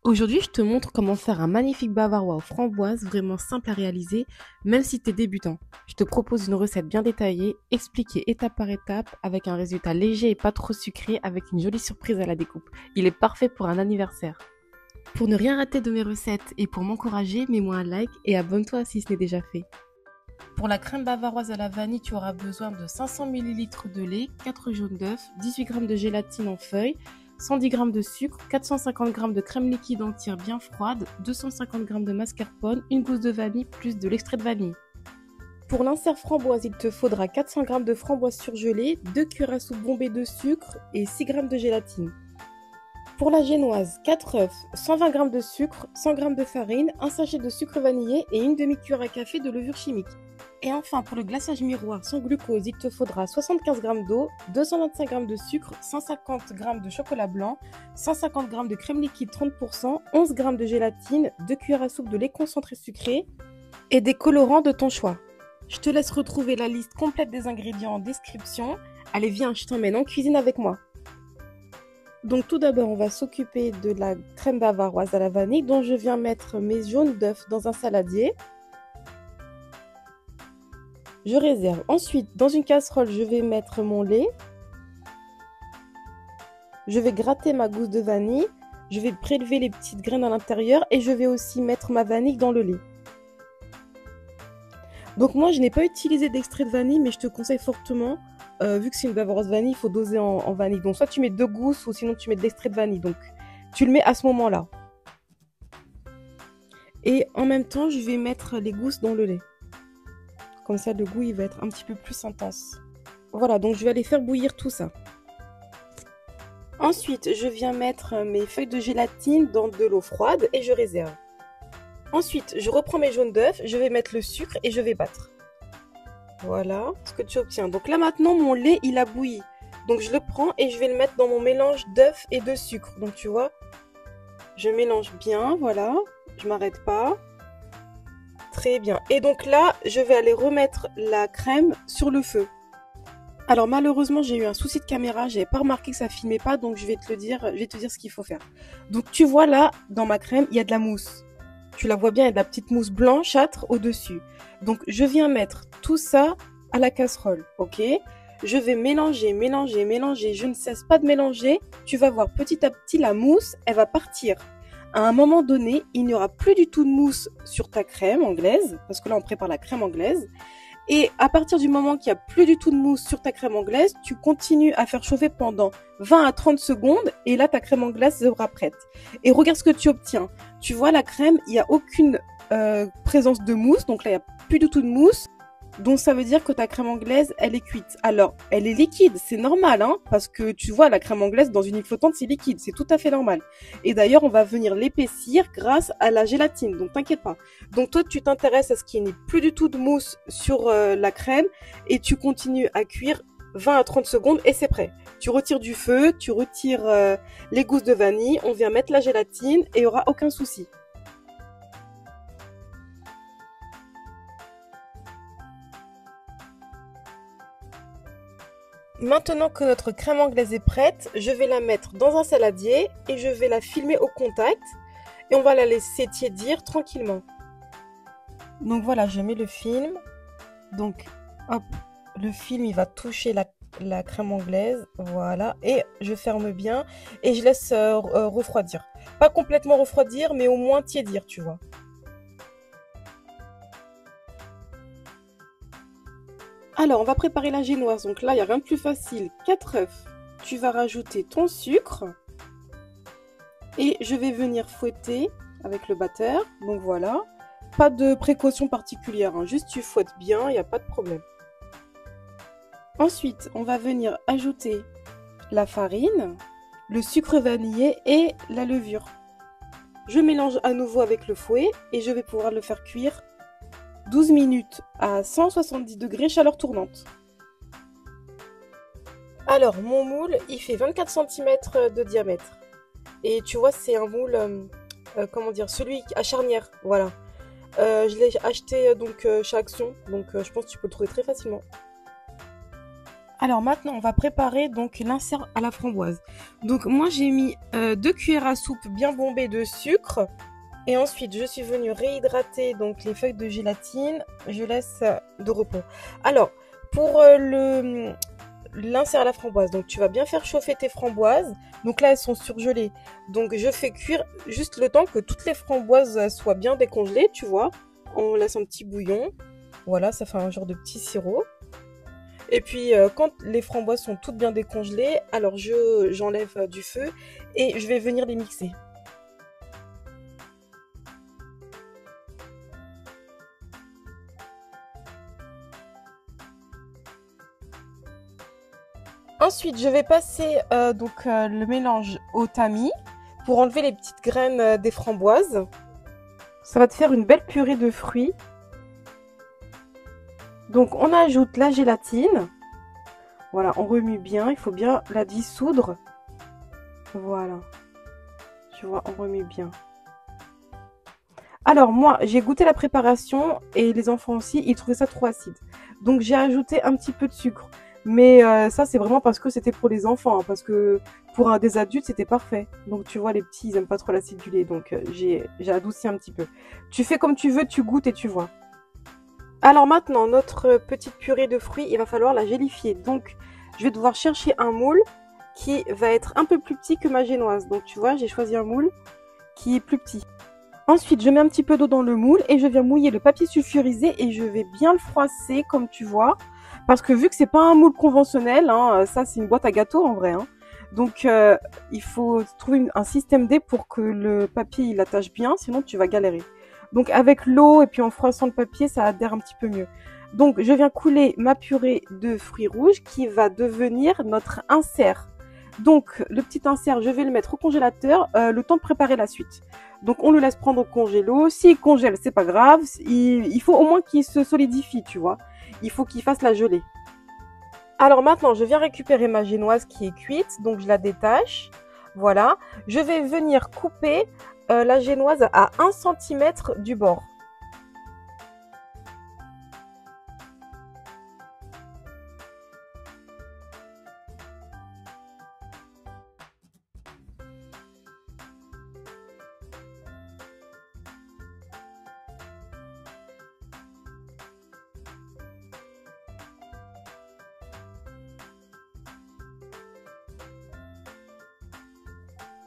Aujourd'hui, je te montre comment faire un magnifique bavarois aux framboises, vraiment simple à réaliser, même si tu es débutant. Je te propose une recette bien détaillée, expliquée étape par étape, avec un résultat léger et pas trop sucré, avec une jolie surprise à la découpe. Il est parfait pour un anniversaire. Pour ne rien rater de mes recettes et pour m'encourager, mets-moi un like et abonne-toi si ce n'est déjà fait. Pour la crème bavaroise à la vanille, tu auras besoin de 500 ml de lait, 4 jaunes d'œufs, 18 g de gélatine en feuilles, 110 g de sucre, 450 g de crème liquide entière bien froide, 250 g de mascarpone, une gousse de vanille plus de l'extrait de vanille. Pour l'insert framboise, il te faudra 400 g de framboise surgelée, 2 cuillères à soupe bombées de sucre et 6 g de gélatine. Pour la génoise, 4 œufs, 120 g de sucre, 100 g de farine, un sachet de sucre vanillé et une demi-cuillère à café de levure chimique. Et enfin, pour le glaçage miroir sans glucose, il te faudra 75 g d'eau, 225 g de sucre, 150 g de chocolat blanc, 150 g de crème liquide 30%, 11 g de gélatine, 2 cuillères à soupe de lait concentré sucré et des colorants de ton choix. Je te laisse retrouver la liste complète des ingrédients en description. Allez, viens, je t'emmène en cuisine avec moi. Donc tout d'abord, on va s'occuper de la crème bavaroise à la vanille dont je viens mettre mes jaunes d'œufs dans un saladier. Je réserve. Ensuite, dans une casserole, je vais mettre mon lait. Je vais gratter ma gousse de vanille. Je vais prélever les petites graines à l'intérieur et je vais aussi mettre ma vanille dans le lait. Donc moi, je n'ai pas utilisé d'extrait de vanille, mais je te conseille fortement, vu que c'est une bavaroise vanille, il faut doser en vanille. Donc soit tu mets 2 gousses ou sinon tu mets de l'extrait de vanille. Donc tu le mets à ce moment-là. Et en même temps, je vais mettre les gousses dans le lait. Comme ça, le goût, il va être un petit peu plus intense. Voilà, donc je vais aller faire bouillir tout ça. Ensuite, je viens mettre mes feuilles de gélatine dans de l'eau froide et je réserve. Ensuite, je reprends mes jaunes d'œufs, je vais mettre le sucre et je vais battre. Voilà ce que tu obtiens. Donc là maintenant, mon lait, il a bouilli. Donc je le prends et je vais le mettre dans mon mélange d'œufs et de sucre. Donc tu vois, je mélange bien, voilà. Je m'arrête pas. Très bien. Et donc là, je vais aller remettre la crème sur le feu. Alors malheureusement, j'ai eu un souci de caméra, j'avais pas remarqué que ça filmait pas, donc je vais te dire ce qu'il faut faire. Donc tu vois là, dans ma crème, il y a de la mousse. Tu la vois bien, il y a de la petite mousse blanchâtre au-dessus. Donc je viens mettre tout ça à la casserole, ok? Je vais mélanger, mélanger, mélanger, je ne cesse pas de mélanger. Tu vas voir petit à petit la mousse, elle va partir. À un moment donné, il n'y aura plus du tout de mousse sur ta crème anglaise, parce que là on prépare la crème anglaise. Et à partir du moment qu'il n'y a plus du tout de mousse sur ta crème anglaise, tu continues à faire chauffer pendant 20 à 30 secondes et là ta crème anglaise sera prête. Et regarde ce que tu obtiens. Tu vois la crème, il n'y a aucune présence de mousse, donc là il n'y a plus du tout de mousse. Donc ça veut dire que ta crème anglaise, elle est cuite. Alors, elle est liquide, c'est normal, hein, parce que tu vois, la crème anglaise dans une île flottante, c'est liquide, c'est tout à fait normal. Et d'ailleurs, on va venir l'épaissir grâce à la gélatine, donc t'inquiète pas. Donc toi, tu t'intéresses à ce qu'il n'y ait plus du tout de mousse sur la crème et tu continues à cuire 20 à 30 secondes et c'est prêt. Tu retires du feu, tu retires les gousses de vanille, on vient mettre la gélatine et il n'y aura aucun souci. Maintenant que notre crème anglaise est prête, je vais la mettre dans un saladier et je vais la filmer au contact et on va la laisser tiédir tranquillement. Donc voilà, je mets le film. Donc hop, le film il va toucher la crème anglaise, voilà, et je ferme bien et je laisse refroidir. Pas complètement refroidir, mais au moins tiédir, tu vois. Alors, on va préparer la génoise. Donc là, il n'y a rien de plus facile. 4 œufs. Tu vas rajouter ton sucre. Et je vais venir fouetter avec le batteur. Donc voilà. Pas de précaution particulière, hein. Juste tu fouettes bien, il n'y a pas de problème. Ensuite, on va venir ajouter la farine, le sucre vanillé et la levure. Je mélange à nouveau avec le fouet et je vais pouvoir le faire cuire 12 minutes à 170 degrés chaleur tournante. Alors, mon moule, il fait 24 cm de diamètre. Et tu vois, c'est un moule, comment dire, celui à charnière, voilà. Je l'ai acheté donc chez Action, donc je pense que tu peux le trouver très facilement. Alors maintenant, on va préparer donc l'insert à la framboise. Donc moi, j'ai mis 2 cuillères à soupe bien bombées de sucre. Et ensuite, je suis venue réhydrater donc les feuilles de gélatine. Je laisse de repos. Alors, pour l'insert à la framboise, donc tu vas bien faire chauffer tes framboises. Donc là, elles sont surgelées. Donc je fais cuire juste le temps que toutes les framboises soient bien décongelées, tu vois. On laisse un petit bouillon. Voilà, ça fait un genre de petit sirop. Et puis quand les framboises sont toutes bien décongelées, alors j'enlève du feu et je vais venir les mixer. Ensuite, je vais passer le mélange au tamis pour enlever les petites graines des framboises. Ça va te faire une belle purée de fruits. Donc on ajoute la gélatine. Voilà, on remue bien, il faut bien la dissoudre. Voilà. Tu vois, on remue bien. Alors moi, j'ai goûté la préparation et les enfants aussi, ils trouvaient ça trop acide. Donc j'ai ajouté un petit peu de sucre. Mais ça, c'est vraiment parce que c'était pour les enfants. Hein, parce que pour des adultes, c'était parfait. Donc tu vois, les petits, ils aiment pas trop l'acide du lait. Donc j'ai adouci un petit peu. Tu fais comme tu veux, tu goûtes et tu vois. Alors maintenant, notre petite purée de fruits, il va falloir la gélifier. Donc je vais devoir chercher un moule qui va être un peu plus petit que ma génoise. Donc tu vois, j'ai choisi un moule qui est plus petit. Ensuite, je mets un petit peu d'eau dans le moule et je viens mouiller le papier sulfurisé et je vais bien le froisser comme tu vois. Parce que vu que c'est pas un moule conventionnel, hein, ça c'est une boîte à gâteaux en vrai. Hein. Donc il faut trouver un système D pour que le papier il attache bien, sinon tu vas galérer. Donc avec l'eau et puis en froissant le papier, ça adhère un petit peu mieux. Donc je viens couler ma purée de fruits rouges qui va devenir notre insert. Donc le petit insert, je vais le mettre au congélateur, le temps de préparer la suite. Donc on le laisse prendre au congélo. S'il congèle, c'est pas grave. Il faut au moins qu'il se solidifie, tu vois. Il faut qu'il fasse la gelée. Alors maintenant, je viens récupérer ma génoise qui est cuite. Donc je la détache. Voilà. Je vais venir couper la génoise à 1 cm du bord.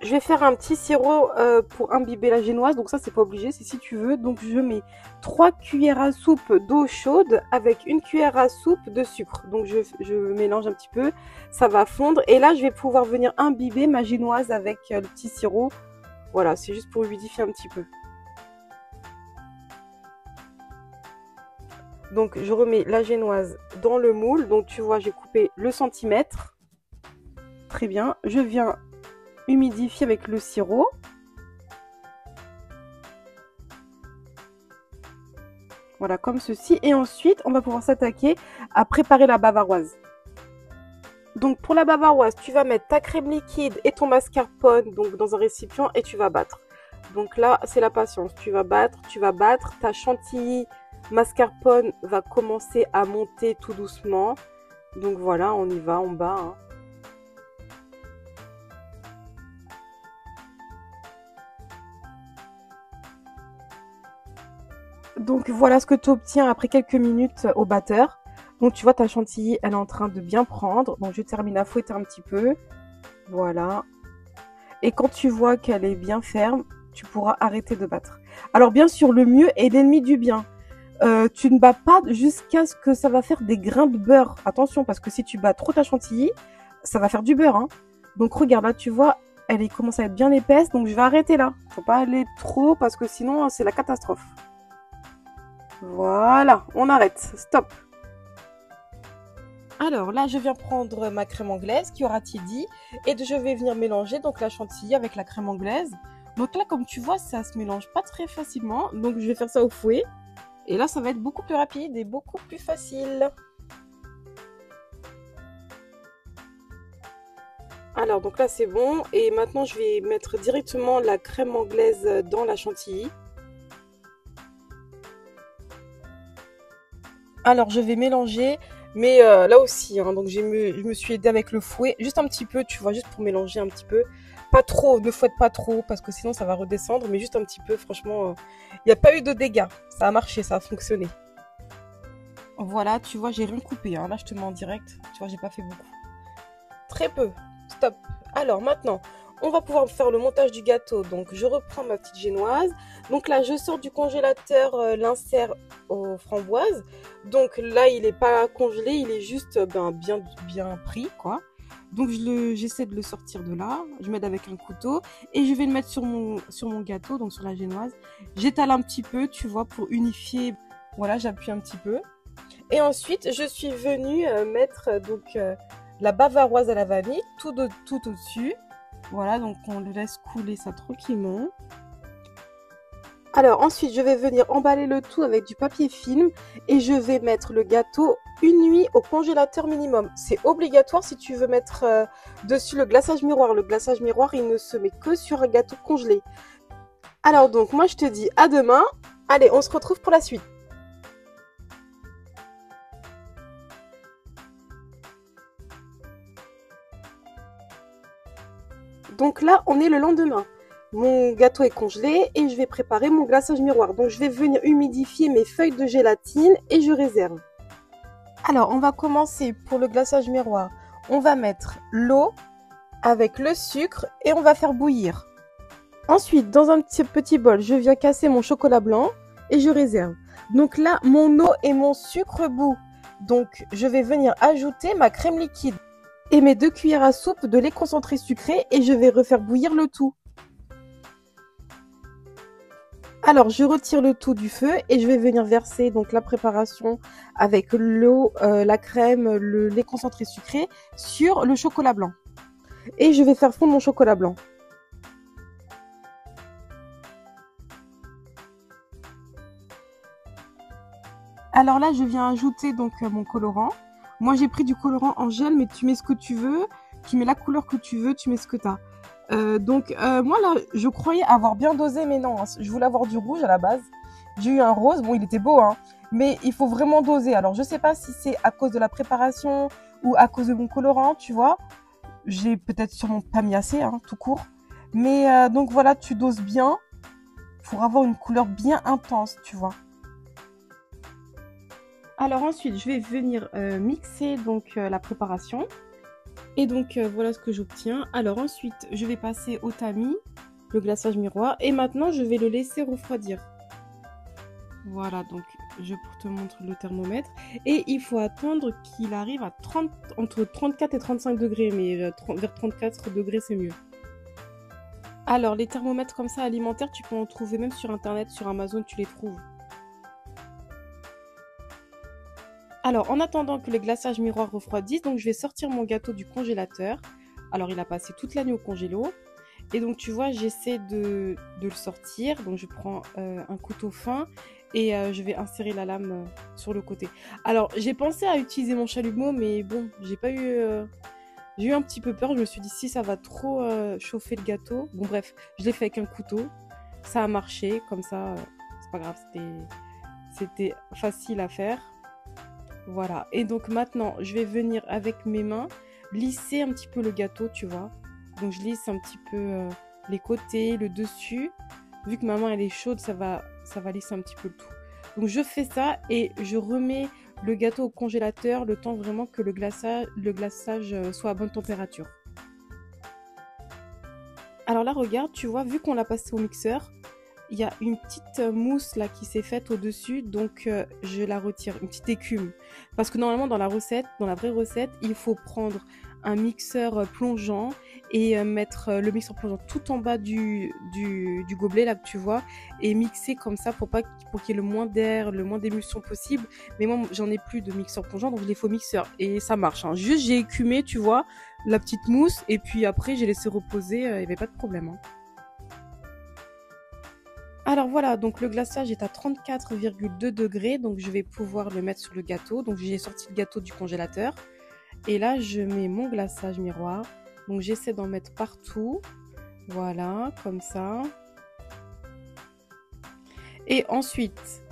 Je vais faire un petit sirop pour imbiber la génoise, donc ça c'est pas obligé, c'est si tu veux. Donc je mets 3 cuillères à soupe d'eau chaude avec 1 cuillère à soupe de sucre. Donc je mélange un petit peu, ça va fondre. Et là je vais pouvoir venir imbiber ma génoise avec le petit sirop. Voilà, c'est juste pour humidifier un petit peu. Donc je remets la génoise dans le moule. Donc tu vois, j'ai coupé le centimètre. Très bien, je viens humidifier avec le sirop. Voilà, comme ceci. Et ensuite, on va pouvoir s'attaquer à préparer la bavaroise. Donc pour la bavaroise, tu vas mettre ta crème liquide et ton mascarpone donc dans un récipient et tu vas battre. Donc là, c'est la patience. Tu vas battre, ta chantilly mascarpone va commencer à monter tout doucement. Donc voilà, on y va, on bat. Hein. Donc voilà ce que tu obtiens après quelques minutes au batteur. Donc tu vois ta chantilly, elle est en train de bien prendre. Donc je termine à fouetter un petit peu. Voilà. Et quand tu vois qu'elle est bien ferme, tu pourras arrêter de battre. Alors bien sûr, le mieux est l'ennemi du bien. Tu ne bats pas jusqu'à ce que ça va faire des grains de beurre. Attention, parce que si tu bats trop ta chantilly, ça va faire du beurre. Hein. Donc regarde, là tu vois, elle commence à être bien épaisse. Donc je vais arrêter là. Faut pas aller trop parce que sinon c'est la catastrophe. Voilà, on arrête, stop. Alors là, je viens prendre ma crème anglaise qui aura tiédi et je vais venir mélanger donc la chantilly avec la crème anglaise. Donc là, comme tu vois, ça se mélange pas très facilement. Donc je vais faire ça au fouet. Et là, ça va être beaucoup plus rapide et beaucoup plus facile. Alors donc là, c'est bon. Et maintenant, je vais mettre directement la crème anglaise dans la chantilly. Alors je vais mélanger Mais là aussi, hein, donc je me suis aidée avec le fouet, juste un petit peu, tu vois, juste pour mélanger un petit peu. Pas trop, ne fouette pas trop, parce que sinon ça va redescendre, mais juste un petit peu, franchement, il n'y a pas eu de dégâts. Ça a marché, ça a fonctionné. Voilà, tu vois, j'ai rien coupé, hein. Là, je te mets en direct, tu vois, j'ai pas fait beaucoup. Très peu, stop. Alors maintenant, on va pouvoir faire le montage du gâteau. Donc je reprends ma petite génoise. Donc là, je sors du congélateur l'insert aux framboises. Donc là, il n'est pas congelé, il est juste bien pris, quoi. Donc j'essaie de le sortir de là. Je m'aide avec un couteau et je vais le mettre sur mon gâteau, donc sur la génoise. J'étale un petit peu, tu vois, pour unifier. Voilà, j'appuie un petit peu. Et ensuite, je suis venue mettre la bavaroise à la vanille tout au-dessus. Voilà, donc on le laisse couler ça tranquillement. Alors ensuite, je vais venir emballer le tout avec du papier film et je vais mettre le gâteau une nuit au congélateur minimum. C'est obligatoire si tu veux mettre dessus le glaçage miroir. Le glaçage miroir, il ne se met que sur un gâteau congelé. Alors donc, moi je te dis à demain. Allez, on se retrouve pour la suite. Donc là, on est le lendemain. Mon gâteau est congelé et je vais préparer mon glaçage miroir. Donc je vais venir humidifier mes feuilles de gélatine et je réserve. Alors, on va commencer pour le glaçage miroir. On va mettre l'eau avec le sucre et on va faire bouillir. Ensuite, dans un petit bol, je viens casser mon chocolat blanc et je réserve. Donc là, mon eau et mon sucre bout. Donc, je vais venir ajouter ma crème liquide et mes 2 cuillères à soupe de lait concentré sucré et je vais refaire bouillir le tout. Alors, je retire le tout du feu et je vais venir verser donc la préparation avec l'eau, la crème, le lait concentré sucré sur le chocolat blanc. Et je vais faire fondre mon chocolat blanc. Alors là, je viens ajouter donc mon colorant. Moi, j'ai pris du colorant en gel, mais tu mets ce que tu veux. Tu mets la couleur que tu veux, tu mets ce que tu as. Moi là, je croyais avoir bien dosé, mais non, hein, je voulais avoir du rouge à la base. J'ai eu un rose, bon, il était beau, hein, mais il faut vraiment doser. Alors, je sais pas si c'est à cause de la préparation ou à cause de mon colorant, tu vois. J'ai peut-être sûrement pas mis assez, hein, tout court. Mais donc voilà, tu doses bien pour avoir une couleur bien intense, tu vois. Alors ensuite, je vais venir mixer donc la préparation. Et donc voilà ce que j'obtiens. Alors ensuite, je vais passer au tamis, le glaçage miroir. Et maintenant, je vais le laisser refroidir. Voilà, donc je te montre le thermomètre. Et il faut attendre qu'il arrive à entre 34 et 35 degrés. Mais vers 34 degrés, c'est mieux. Alors, les thermomètres comme ça alimentaires, tu peux en trouver même sur Internet, sur Amazon, tu les trouves. Alors, en attendant que les glaçages miroirs refroidissent, donc je vais sortir mon gâteau du congélateur. Alors, il a passé toute la nuit au congélo. Et donc, tu vois, j'essaie de le sortir. Donc, je prends un couteau fin et je vais insérer la lame sur le côté. Alors, j'ai pensé à utiliser mon chalumeau, mais bon, j'ai pas eu... j'ai eu un petit peu peur. Je me suis dit, si ça va trop chauffer le gâteau. Bon, bref, je l'ai fait avec un couteau. Ça a marché. Comme ça, c'est pas grave. C'était facile à faire. Voilà, et donc maintenant, je vais venir avec mes mains lisser un petit peu le gâteau, tu vois. Donc je lisse un petit peu les côtés, le dessus. Vu que ma main elle est chaude, ça va lisser un petit peu le tout. Donc je fais ça et je remets le gâteau au congélateur le temps vraiment que le glaçage soit à bonne température. Alors là, regarde, tu vois, vu qu'on l'a passé au mixeur, il y a une petite mousse là qui s'est faite au-dessus, donc je la retire, une petite écume. Parce que normalement dans la recette, dans la vraie recette, il faut prendre un mixeur plongeant et mettre le mixeur plongeant tout en bas du gobelet là que tu vois et mixer comme ça pour qu'il y ait le moins d'air, le moins d'émulsion possible. Mais moi j'en ai plus de mixeur plongeant donc je l'ai fait au mixeur et ça marche. Hein. Juste j'ai écumé, tu vois, la petite mousse et puis après j'ai laissé reposer, il n'y avait pas de problème. Hein. Alors voilà, donc le glaçage est à 34,2 degrés, donc je vais pouvoir le mettre sur le gâteau. Donc j'ai sorti le gâteau du congélateur. Et là, je mets mon glaçage miroir. Donc j'essaie d'en mettre partout. Voilà, comme ça. Et ensuite,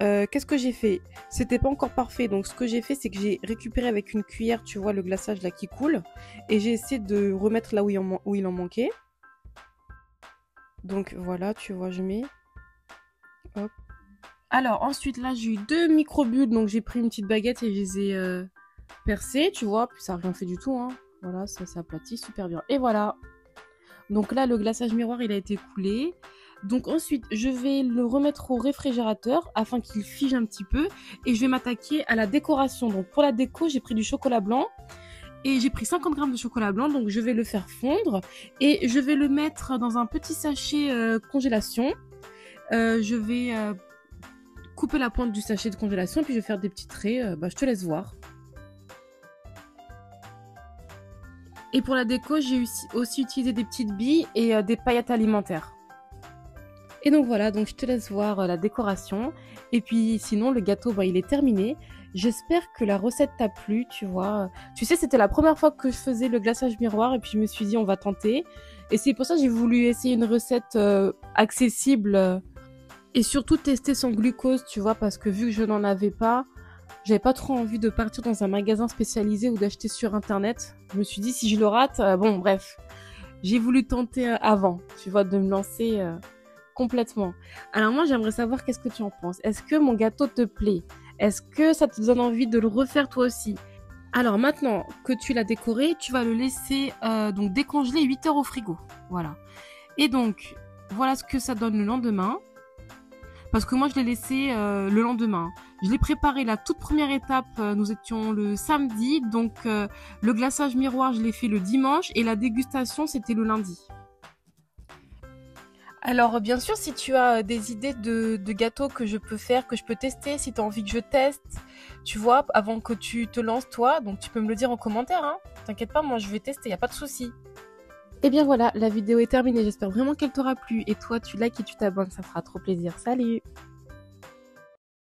qu'est-ce que j'ai fait? C'était pas encore parfait, donc ce que j'ai fait, c'est que j'ai récupéré avec une cuillère, tu vois, le glaçage là qui coule, et j'ai essayé de remettre là où il en manquait. Donc voilà, tu vois, je mets. Hop. Alors ensuite, là, j'ai eu 2 micro-bulles, donc j'ai pris une petite baguette et je les ai percées, tu vois, puis ça n'a rien fait du tout, hein. Voilà, ça s'aplatit super bien. Et voilà. Donc là, le glaçage miroir, il a été coulé. Donc ensuite, je vais le remettre au réfrigérateur afin qu'il fige un petit peu. Et je vais m'attaquer à la décoration. Donc pour la déco, j'ai pris du chocolat blanc. Et j'ai pris 50 grammes de chocolat blanc. Donc je vais le faire fondre. Et je vais le mettre dans un petit sachet congélation. Je vais couper la pointe du sachet de congélation. Puis je vais faire des petits traits. Je te laisse voir. Et pour la déco, j'ai aussi utilisé des petites billes et des paillettes alimentaires. Et donc voilà, donc je te laisse voir la décoration. Et puis sinon, le gâteau, il est terminé. J'espère que la recette t'a plu, tu vois. Tu sais, c'était la première fois que je faisais le glaçage miroir et puis je me suis dit, on va tenter. Et c'est pour ça que j'ai voulu essayer une recette accessible et surtout tester son glucose, tu vois, parce que vu que je n'en avais pas, j'avais pas trop envie de partir dans un magasin spécialisé ou d'acheter sur internet. Je me suis dit, si je le rate, bon, bref. J'ai voulu tenter avant, tu vois, de me lancer complètement. Alors moi, j'aimerais savoir qu'est-ce que tu en penses. Est-ce que mon gâteau te plaît? Est-ce que ça te donne envie de le refaire toi aussi? Alors maintenant que tu l'as décoré, tu vas le laisser donc décongeler 8 heures au frigo. Voilà. Et donc, voilà ce que ça donne le lendemain. Parce que moi, je l'ai laissé le lendemain. Je l'ai préparé la toute première étape. Nous étions le samedi. Donc, le glaçage miroir, je l'ai fait le dimanche. Et la dégustation, c'était le lundi. Alors, bien sûr, si tu as des idées de gâteaux que je peux faire, que je peux tester, si tu as envie que je teste, tu vois, avant que tu te lances toi, donc tu peux me le dire en commentaire, hein. T'inquiète pas, moi je vais tester, y a pas de souci. Et bien voilà, la vidéo est terminée, j'espère vraiment qu'elle t'aura plu. Et toi, tu likes et tu t'abonnes, ça fera trop plaisir. Salut!